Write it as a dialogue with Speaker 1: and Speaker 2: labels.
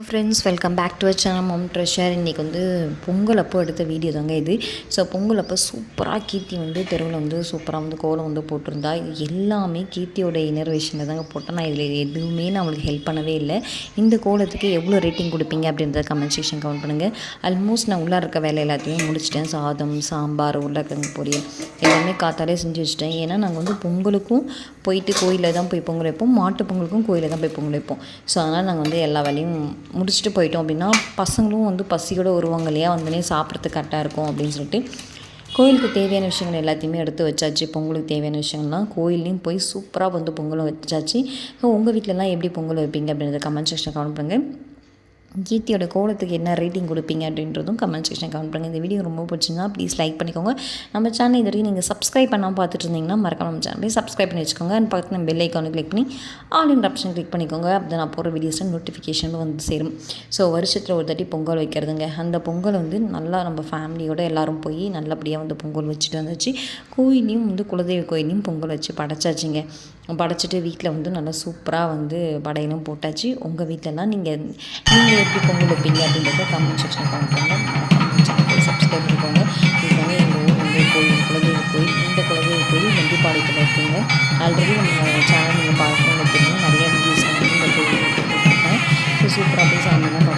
Speaker 1: Friends welcome back to our channel mum treasure. இன்றைக்கி வந்து பொங்கல் அப்போ எடுத்த வீடியோ தாங்க இது. ஸோ பொங்கல் அப்போ சூப்பராக கீர்த்தி வந்து தெருவில் வந்து சூப்பராக வந்து கோலம் வந்து போட்டிருந்தா. இது எல்லாமே கீர்த்தியோட இன்னர்வேஷனில் தாங்க போட்டேன். நான் இதில் எதுவுமே நான் அவளுக்கு ஹெல்ப் பண்ணவே இல்லை. இந்த கோலத்துக்கு எவ்வளோ ரேட்டிங் கொடுப்பீங்க அப்படின்றத கமெண்ட் செக்ஷன் கமெண்ட் பண்ணுங்கள். ஆல்மோஸ்ட் நான் உள்ளே இருக்க வேலை எல்லாத்தையுமே முடிச்சிட்டேன். சாதம், சாம்பார், உருளைக்கிழங்கு பொரியல் எல்லாமே காத்தாலே செஞ்சு வச்சுட்டேன். ஏன்னா நாங்கள் வந்து பொங்கலுக்கும் போயிட்டு கோயிலில் தான் போய் பொங்கல் வைப்போம், மாட்டு பொங்கலுக்கும் கோயிலில் தான் போய் பொங்கல் வைப்போம். ஸோ அதனால் நாங்கள் வந்து எல்லா வேலையும் முடிச்சுட்டு போயிட்டோம் அப்படின்னா பசங்களும் வந்து பசியோடு வருவாங்க இல்லையா, வந்தோடனே சாப்பிட்றதுக்கு கரெக்டாக இருக்கும் அப்படின்னு சொல்லிட்டு கோயிலுக்கு தேவையான விஷயங்கள் எல்லாத்தையுமே எடுத்து வச்சாச்சு. பொங்கலுக்கு தேவையான விஷயங்கள்லாம் கோயிலையும் போய் சூப்பராக வந்து பொங்கலும் வச்சாச்சு. ஸோ உங்கள் வீட்டிலலாம் எப்படி பொங்கல் வைப்பீங்க அப்படின்றத கமெண்ட் செக்ஷன் கமெண்ட் பண்ணுங்கள். கீர்த்தியோட கோலத்துக்கு என்ன ரேட்டிங் கொடுப்பீங்க அப்படின்றதும் கமெண்ட் செக்ஷன் கமெண்ட் பண்ணுங்கள். இந்த வீடியோ ரொம்ப பிடிச்சிருந்தா ப்ளீஸ் லைக் பண்ணிக்கோங்க. நம்ம சேனல் இது வரைக்கும் நீங்கள் சப்ஸ்கிரைப் பண்ணாமல் பார்த்துட்டு இருந்தீங்கன்னா மறக்காம நம்ம சேனல் சப்ஸ்கிரைப் பண்ணி வச்சுக்கோங்க. அண்ட் பக்கத்தில் நம்ம பெல் ஐக்கானை கிளிக் பண்ணி ஆல் இன் ஆப்ஷன் கிளிக் பண்ணிக்கோங்க. அப்போ நான் போகிற வீடியோஸில் நோட்டிஃபிகேஷன் வந்து சேரும். ஸோ வருஷத்தில் ஒரு தாட்டி பொங்கல் வைக்கிறதுங்க. அந்த பொங்கல் வந்து நல்லா நம்ம ஃபேமிலியோடு எல்லோரும் போய் நல்லபடியாக வந்து பொங்கல் வச்சுட்டு வந்துச்சு. கோயிலையும் வந்து குலதெய்வ கோயிலையும் பொங்கல் வச்சு படைச்சாச்சுங்க. படைச்சிட்டு வீட்டில் வந்து நல்லா சூப்பராக வந்து படையலும் போட்டாச்சு. உங்கள் வீட்டிலலாம் நீங்கள் எப்படி பொங்கல் வைப்பீங்க அப்படின்றத கமெண்ட் செக்ஷன் கமெண்ட் பண்ணுங்கள். சேனலை சப்ஸ்கிரைப் பண்ணிக்கோங்க. இது வந்து எங்கள் ஊர் வந்து கோயில், குலதெய்வ கோயில். இந்த குலதெய்வ கோயில் வெண்டிப்பாளையத்தில் இருக்குங்க. ஆல்ரெடி நம்ம சேனல் நீங்கள் பார்க்கணும்னு தெரியும். நிறைய வீடியோஸ் வந்து இந்த கோயில் போட்டுருக்கேன். ஸோ சூப்பராக போய் சாமிலாம்